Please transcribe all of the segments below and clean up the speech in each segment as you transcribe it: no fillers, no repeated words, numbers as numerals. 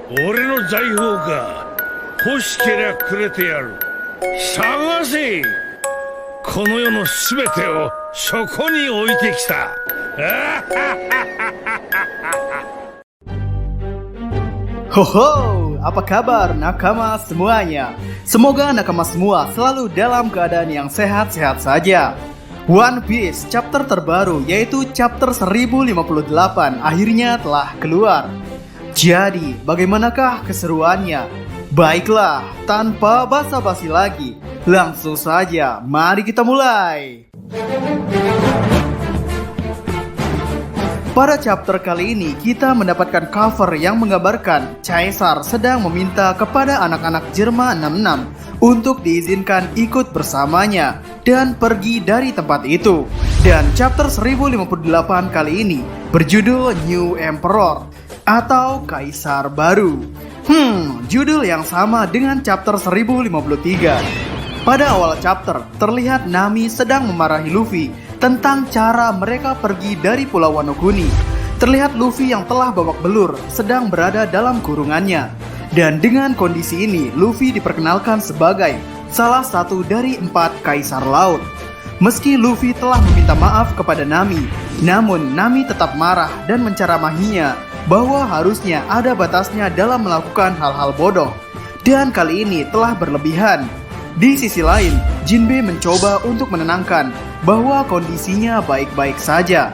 俺の財宝か。欲しけりゃくれてやる。探せ。この世のすべてをそこに置いてきた。Hoho, apa kabar nakama semuanya? Semoga nakama semua selalu dalam keadaan yang sehat-sehat saja. One Piece chapter terbaru yaitu chapter 1058 akhirnya telah keluar. Jadi, bagaimanakah keseruannya? Baiklah, tanpa basa-basi lagi, langsung saja mari kita mulai. Pada chapter kali ini kita mendapatkan cover yang menggambarkan Caesar sedang meminta kepada anak-anak Jerma 66 untuk diizinkan ikut bersamanya dan pergi dari tempat itu. Dan chapter 1058 kali ini berjudul New Emperor atau Kaisar Baru. Judul yang sama dengan chapter 1053. Pada awal chapter terlihat Nami sedang memarahi Luffy tentang cara mereka pergi dari Pulau Wano Kuni. Terlihat Luffy yang telah babak belur sedang berada dalam kurungannya. Dan dengan kondisi ini, Luffy diperkenalkan sebagai salah satu dari 4 Kaisar Laut. Meski Luffy telah meminta maaf kepada Nami, namun Nami tetap marah dan menceramahinya bahwa harusnya ada batasnya dalam melakukan hal-hal bodoh. Dan kali ini telah berlebihan. Di sisi lain, Jinbe mencoba untuk menenangkan bahwa kondisinya baik-baik saja.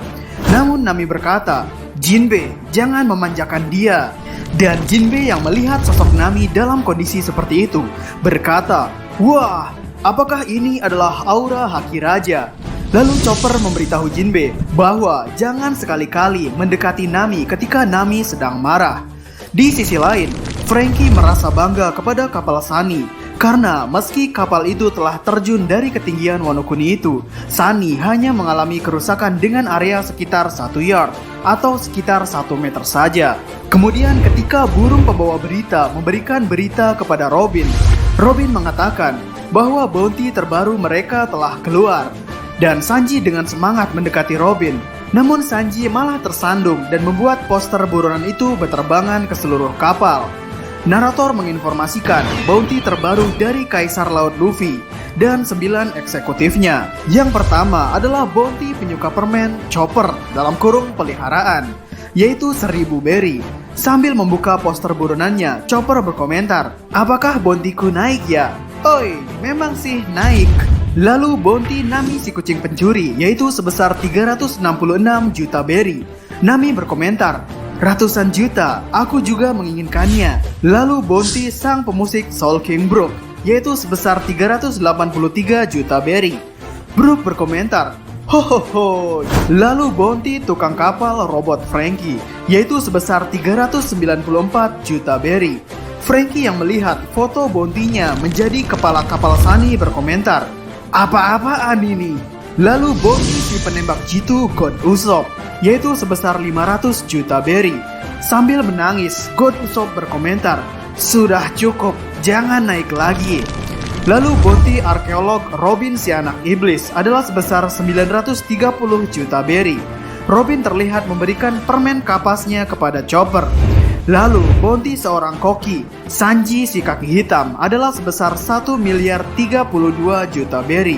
Namun Nami berkata, "Jinbe, jangan memanjakan dia." Dan Jinbe yang melihat sosok Nami dalam kondisi seperti itu berkata, "Wah, apakah ini adalah aura Haki Raja?" Lalu Chopper memberitahu Jinbe bahwa jangan sekali-kali mendekati Nami ketika Nami sedang marah. Di sisi lain, Franky merasa bangga kepada kapal Sunny. Karena meski kapal itu telah terjun dari ketinggian Wano Kuni itu, Sunny hanya mengalami kerusakan dengan area sekitar 1 yard atau sekitar 1 meter saja. Kemudian ketika burung pembawa berita memberikan berita kepada Robin, Robin mengatakan bahwa bounty terbaru mereka telah keluar. Dan Sanji dengan semangat mendekati Robin. Namun Sanji malah tersandung dan membuat poster buronan itu berterbangan ke seluruh kapal. Narator menginformasikan bounty terbaru dari Kaisar Laut Luffy dan 9 eksekutifnya. Yang pertama adalah bounty penyuka permen Chopper dalam kurung peliharaan, yaitu 1000 berry. Sambil membuka poster buronannya, Chopper berkomentar, "Apakah bountyku naik ya?" "Oi, memang sih naik." Lalu bounty Nami si kucing pencuri yaitu sebesar 366 juta berry. Nami berkomentar, "Ratusan juta, aku juga menginginkannya." Lalu bounty sang pemusik Soul King Brook yaitu sebesar 383 juta berry. Brook berkomentar, "Hohoho." Lalu bounty tukang kapal robot Franky yaitu sebesar 394 juta berry. Franky yang melihat foto bounty-nya menjadi kepala kapal Sunny berkomentar, "Apa-apaan ini?" Lalu bounty si penembak jitu God Usopp yaitu sebesar 500 juta berry. Sambil menangis, God Usopp berkomentar, "Sudah cukup, jangan naik lagi." Lalu bounty arkeolog Robin si anak iblis adalah sebesar 930 juta berry. Robin terlihat memberikan permen kapasnya kepada Chopper. Lalu bounty seorang koki, Sanji si kaki hitam adalah sebesar 1 miliar 32 juta berry.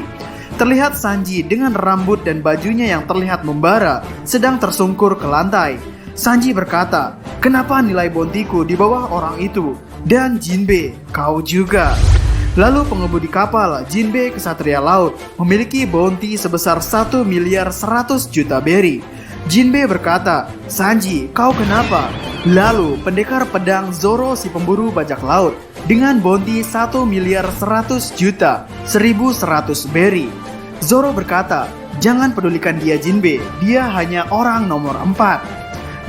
Terlihat Sanji dengan rambut dan bajunya yang terlihat membara sedang tersungkur ke lantai. Sanji berkata, "Kenapa nilai bountyku di bawah orang itu?" Dan Jinbe, "Kau juga." Lalu pengemudi kapal Jinbe Kesatria Laut memiliki bounty sebesar 1 miliar 100 juta berry. Jinbe berkata, "Sanji, kau kenapa?" Lalu pendekar pedang Zoro si pemburu bajak laut dengan bounty 1 miliar 100 juta 1100 berry. Zoro berkata, "Jangan pedulikan dia Jinbe, dia hanya orang nomor 4.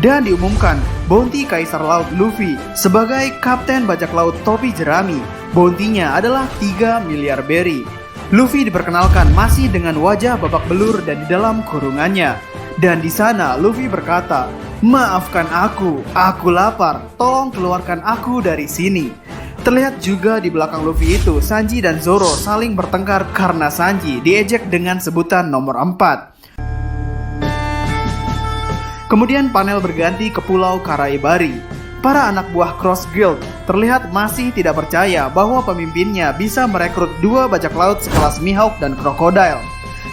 Dan diumumkan bounty Kaisar Laut Luffy sebagai Kapten Bajak Laut Topi Jerami. Bounty-nya adalah 3 miliar berry. Luffy diperkenalkan masih dengan wajah babak belur dan di dalam kurungannya. Dan di sana Luffy berkata, "Maafkan aku lapar, tolong keluarkan aku dari sini." Terlihat juga di belakang Luffy itu, Sanji dan Zoro saling bertengkar karena Sanji diejek dengan sebutan nomor 4. Kemudian panel berganti ke Pulau Karaibari. para anak buah Cross Guild terlihat masih tidak percaya bahwa pemimpinnya bisa merekrut dua bajak laut sekelas Mihawk dan Crocodile.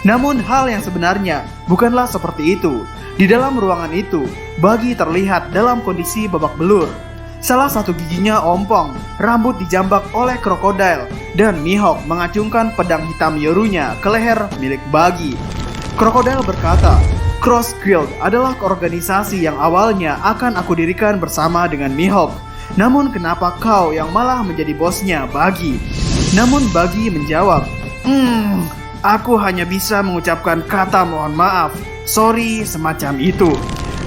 Namun hal yang sebenarnya bukanlah seperti itu. Di dalam ruangan itu, Buggy terlihat dalam kondisi babak belur. Salah satu giginya ompong, rambut dijambak oleh Crocodile, dan Mihawk mengacungkan pedang hitam Yorunya ke leher milik Buggy. Crocodile berkata, Cross Guild adalah organisasi yang awalnya akan aku dirikan bersama dengan Mihawk. Namun kenapa kau yang malah menjadi bosnya, Buggy? Namun Buggy menjawab, aku hanya bisa mengucapkan kata mohon maaf, sorry, semacam itu.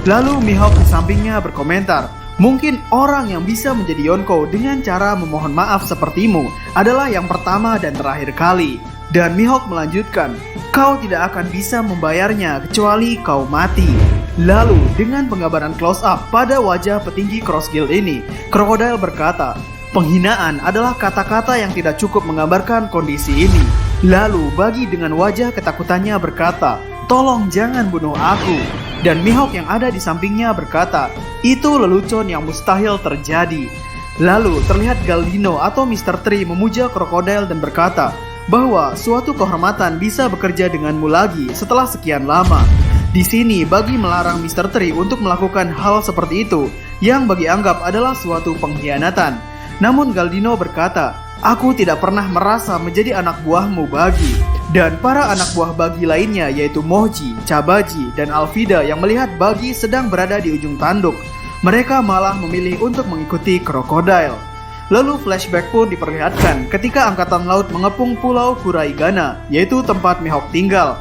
Lalu Mihawk di sampingnya berkomentar, mungkin orang yang bisa menjadi Yonko dengan cara memohon maaf sepertimu adalah yang pertama dan terakhir kali. Dan Mihawk melanjutkan, kau tidak akan bisa membayarnya kecuali kau mati. Lalu dengan penggambaran close up pada wajah petinggi Cross Guild ini, Crocodile berkata, penghinaan adalah kata-kata yang tidak cukup menggambarkan kondisi ini. Lalu Buggy dengan wajah ketakutannya berkata, tolong jangan bunuh aku. Dan Mihawk yang ada di sampingnya berkata, itu lelucon yang mustahil terjadi. Lalu terlihat Galdino atau Mr. Tree memuja Crocodile dan berkata bahwa suatu kehormatan bisa bekerja denganmu lagi setelah sekian lama. Di sini Buggy melarang Mr. Tree untuk melakukan hal seperti itu yang Buggy anggap adalah suatu pengkhianatan. Namun Galdino berkata, aku tidak pernah merasa menjadi anak buahmu, Buggy. Dan para anak buah Buggy lainnya yaitu Moji, Cabaji, dan Alvida yang melihat Buggy sedang berada di ujung tanduk, mereka malah memilih untuk mengikuti Crocodile. Lalu flashback pun diperlihatkan ketika Angkatan Laut mengepung Pulau Kuraigana, yaitu tempat Mihawk tinggal.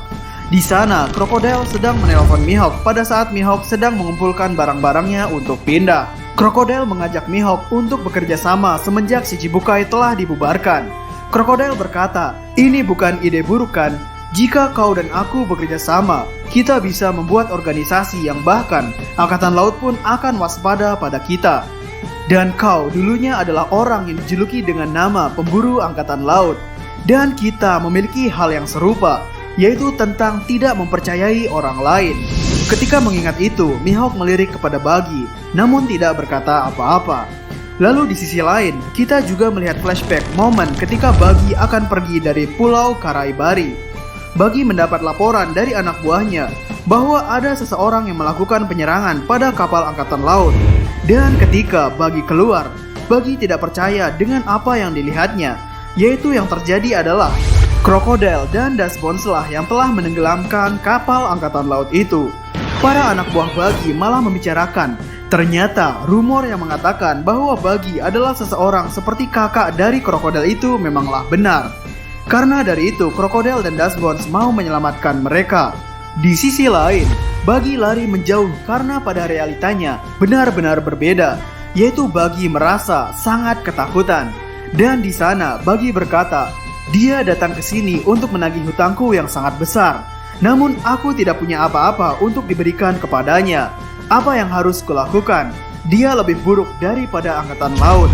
Di sana, Crocodile sedang menelpon Mihawk pada saat Mihawk sedang mengumpulkan barang-barangnya untuk pindah. Crocodile mengajak Mihawk untuk bekerja sama semenjak Shichibukai telah dibubarkan. Crocodile berkata, ini bukan ide buruk kan? Jika kau dan aku bekerja sama, kita bisa membuat organisasi yang bahkan Angkatan Laut pun akan waspada pada kita. Dan kau dulunya adalah orang yang dijuluki dengan nama pemburu Angkatan Laut. Dan kita memiliki hal yang serupa, yaitu tentang tidak mempercayai orang lain. Ketika mengingat itu, Mihawk melirik kepada Buggy, namun tidak berkata apa-apa. Lalu di sisi lain, kita juga melihat flashback momen ketika Buggy akan pergi dari Pulau Karaibari. Buggy mendapat laporan dari anak buahnya bahwa ada seseorang yang melakukan penyerangan pada kapal Angkatan Laut. Dan ketika Buggy keluar, Buggy tidak percaya dengan apa yang dilihatnya, yaitu yang terjadi adalah Crocodile dan Dustbones-lah yang telah menenggelamkan kapal Angkatan Laut itu. Para anak buah Buggy malah membicarakan, ternyata rumor yang mengatakan bahwa Buggy adalah seseorang seperti kakak dari Crocodile itu memanglah benar. Karena dari itu, Crocodile dan Dustbones mau menyelamatkan mereka. Di sisi lain, Buggy lari menjauh karena pada realitanya benar-benar berbeda, yaitu Buggy merasa sangat ketakutan. Dan di sana Buggy berkata, dia datang ke sini untuk menagih hutangku yang sangat besar. Namun aku tidak punya apa-apa untuk diberikan kepadanya. Apa yang harus kulakukan? Dia lebih buruk daripada Angkatan Laut.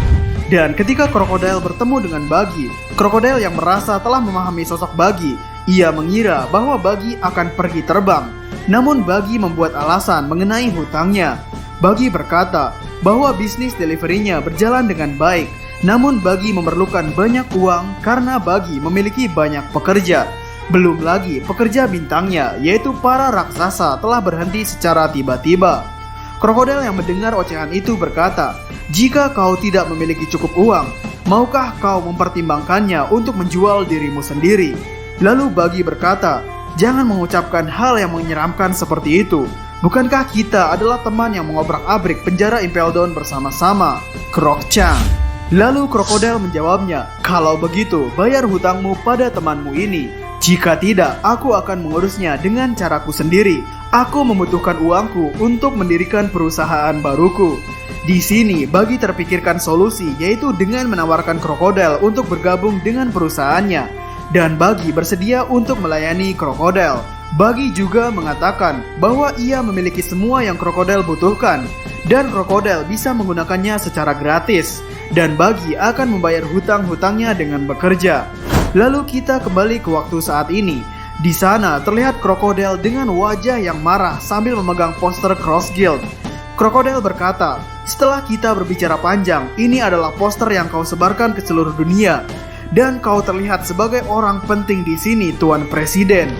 Dan ketika Crocodile bertemu dengan Buggy, Crocodile yang merasa telah memahami sosok Buggy, ia mengira bahwa Buggy akan pergi terbang. Namun Buggy membuat alasan mengenai hutangnya. Buggy berkata bahwa bisnis deliverynya berjalan dengan baik. Namun Buggy memerlukan banyak uang karena Buggy memiliki banyak pekerja. Belum lagi pekerja bintangnya, yaitu para raksasa, telah berhenti secara tiba-tiba. Crocodile yang mendengar ocehan itu berkata, jika kau tidak memiliki cukup uang, maukah kau mempertimbangkannya untuk menjual dirimu sendiri? Lalu Buggy berkata, jangan mengucapkan hal yang menyeramkan seperti itu. Bukankah kita adalah teman yang mengobrak-abrik penjara Impel Down bersama-sama? Croc-chan. Lalu Crocodile menjawabnya, kalau begitu bayar hutangmu pada temanmu ini. Jika tidak, aku akan mengurusnya dengan caraku sendiri. Aku membutuhkan uangku untuk mendirikan perusahaan baruku. Di sini, Buggy terpikirkan solusi, yaitu dengan menawarkan Crocodile untuk bergabung dengan perusahaannya. Dan Buggy bersedia untuk melayani Crocodile. Buggy juga mengatakan bahwa ia memiliki semua yang Crocodile butuhkan. Dan Crocodile bisa menggunakannya secara gratis. Dan Buggy akan membayar hutang-hutangnya dengan bekerja. Lalu kita kembali ke waktu saat ini. Di sana terlihat Crocodile dengan wajah yang marah sambil memegang poster Cross Guild. Crocodile berkata, setelah kita berbicara panjang, ini adalah poster yang kau sebarkan ke seluruh dunia. Dan kau terlihat sebagai orang penting di sini, Tuan Presiden.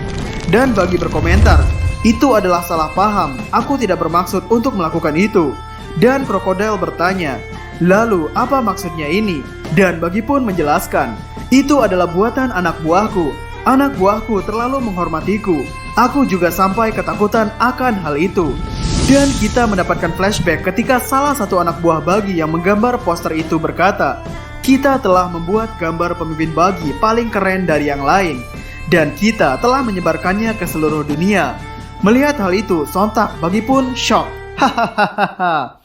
Dan Buggy berkomentar, itu adalah salah paham, aku tidak bermaksud untuk melakukan itu. Dan Krokodil bertanya, lalu apa maksudnya ini? Dan Buggy pun menjelaskan, itu adalah buatan anak buahku. Anak buahku terlalu menghormatiku. Aku juga sampai ketakutan akan hal itu. Dan kita mendapatkan flashback ketika salah satu anak buah Buggy yang menggambar poster itu berkata, kita telah membuat gambar pemimpin Buggy paling keren dari yang lain. Dan kita telah menyebarkannya ke seluruh dunia. Melihat hal itu, sontak Buggy pun shock. Hahaha.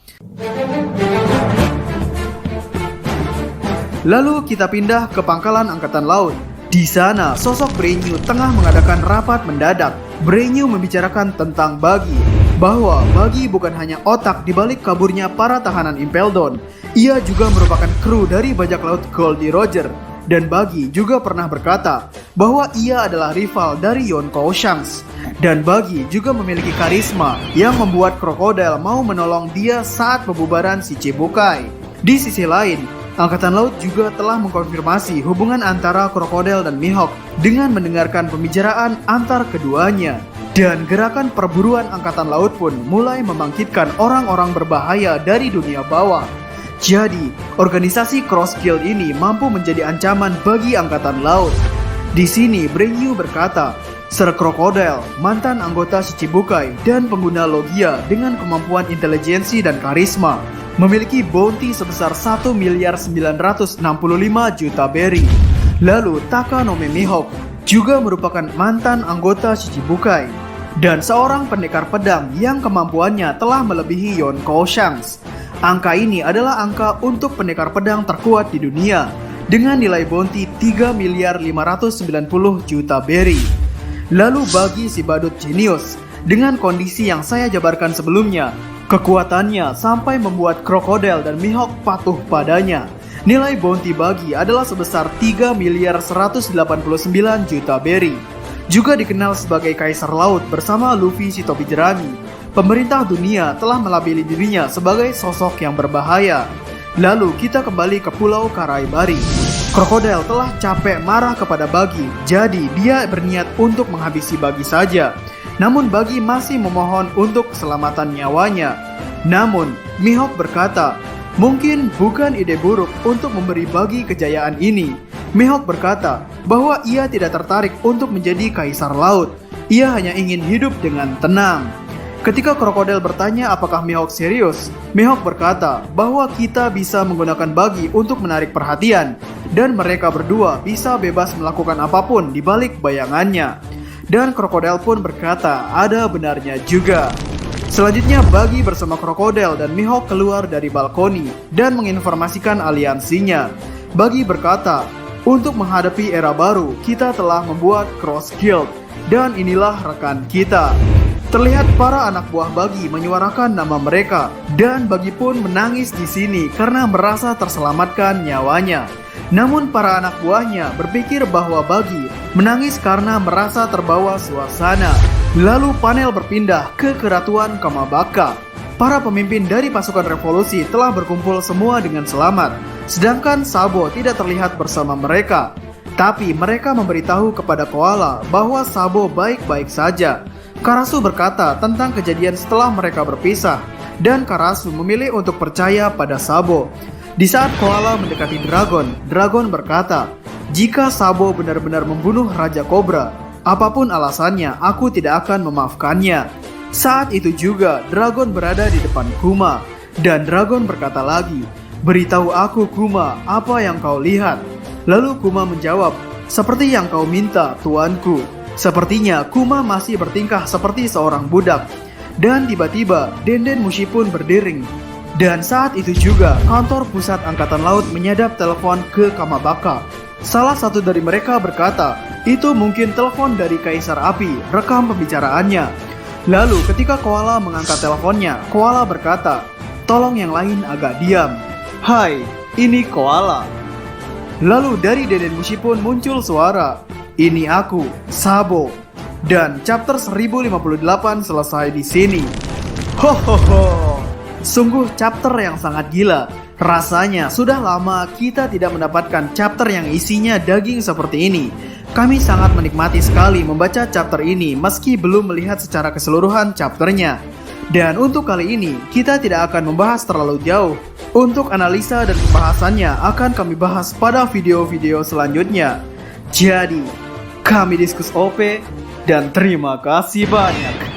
Lalu kita pindah ke pangkalan angkatan laut. Di sana, sosok Brenyu tengah mengadakan rapat mendadak. Brenyu membicarakan tentang Buggy, bahwa Buggy bukan hanya otak di balik kaburnya para tahanan Impel Down. Ia juga merupakan kru dari bajak laut Goldie Roger. Dan Buggy juga pernah berkata bahwa ia adalah rival dari Yonkou Shanks. Dan Buggy juga memiliki karisma yang membuat Krokodil mau menolong dia saat pembubaran si Chibukai. Di sisi lain, Angkatan Laut juga telah mengkonfirmasi hubungan antara Krokodil dan Mihawk dengan mendengarkan pembicaraan antar keduanya. Dan gerakan perburuan Angkatan Laut pun mulai membangkitkan orang-orang berbahaya dari dunia bawah. Jadi, organisasi Cross Guild ini mampu menjadi ancaman bagi Angkatan Laut. Di sini, Brenyu berkata, Sir Krokodil, mantan anggota Shichibukai dan pengguna Logia dengan kemampuan intelijensi dan karisma, memiliki bounty sebesar 1.965.000.000 berry. Lalu Takanome Mihawk juga merupakan mantan anggota Shichibukai dan seorang pendekar pedang yang kemampuannya telah melebihi Yonkou Shanks. Angka ini adalah angka untuk pendekar pedang terkuat di dunia dengan nilai bounty 3.590.000.000 berry. Lalu bagi si badut jenius, dengan kondisi yang saya jabarkan sebelumnya, kekuatannya sampai membuat Krokodil dan Mihawk patuh padanya. Nilai bounty Buggy adalah sebesar 3.189.000.000 berry. Juga dikenal sebagai Kaisar Laut bersama Luffy si topi jerami. Pemerintah dunia telah melabeli dirinya sebagai sosok yang berbahaya. Lalu kita kembali ke Pulau Karaibari. Krokodil telah capek marah kepada Buggy, jadi dia berniat untuk menghabisi Buggy saja. Namun Buggy masih memohon untuk keselamatan nyawanya. Namun, Mihawk berkata, mungkin bukan ide buruk untuk memberi Buggy kejayaan ini. Mihawk berkata bahwa ia tidak tertarik untuk menjadi Kaisar Laut. Ia hanya ingin hidup dengan tenang. Ketika Krokodil bertanya apakah Mihawk serius, Mihawk berkata bahwa kita bisa menggunakan Buggy untuk menarik perhatian dan mereka berdua bisa bebas melakukan apapun di balik bayangannya. Dan Krokodil pun berkata ada benarnya juga. Selanjutnya Buggy bersama Krokodil dan Mihawk keluar dari balkoni dan menginformasikan aliansinya. Buggy berkata, untuk menghadapi era baru, kita telah membuat Cross Guild dan inilah rekan kita. Terlihat para anak buah Buggy menyuarakan nama mereka dan Buggy pun menangis di sini karena merasa terselamatkan nyawanya. Namun para anak buahnya berpikir bahwa Buggy menangis karena merasa terbawa suasana. Lalu panel berpindah ke Keratuan Kamabaka. Para pemimpin dari pasukan revolusi telah berkumpul semua dengan selamat, sedangkan Sabo tidak terlihat bersama mereka. Tapi mereka memberitahu kepada Koala bahwa Sabo baik-baik saja. Karasu berkata tentang kejadian setelah mereka berpisah, dan Karasu memilih untuk percaya pada Sabo. Di saat Koala mendekati Dragon berkata, jika Sabo benar-benar membunuh Raja Cobra, apapun alasannya, aku tidak akan memaafkannya. Saat itu juga, Dragon berada di depan Kuma, dan Dragon berkata lagi, beritahu aku Kuma, apa yang kau lihat? Lalu Kuma menjawab, seperti yang kau minta, tuanku. Sepertinya Kuma masih bertingkah seperti seorang budak. Dan tiba-tiba Denden Mushi pun berdering. Dan saat itu juga kantor pusat angkatan laut menyadap telepon ke Kamabaka. Salah satu dari mereka berkata, itu mungkin telepon dari Kaisar Api, rekam pembicaraannya. Lalu ketika Koala mengangkat teleponnya, Koala berkata, tolong yang lain agak diam. Hai, ini Koala. Lalu dari Denden Mushi pun muncul suara, ini aku, Sabo. Dan chapter 1058 selesai di sini. Hohoho. Sungguh chapter yang sangat gila. Rasanya sudah lama kita tidak mendapatkan chapter yang isinya daging seperti ini. Kami sangat menikmati sekali membaca chapter ini meski belum melihat secara keseluruhan chapternya. Dan untuk kali ini kita tidak akan membahas terlalu jauh. Untuk analisa dan pembahasannya akan kami bahas pada video-video selanjutnya. Jadi, kami Diskus OP dan terima kasih banyak.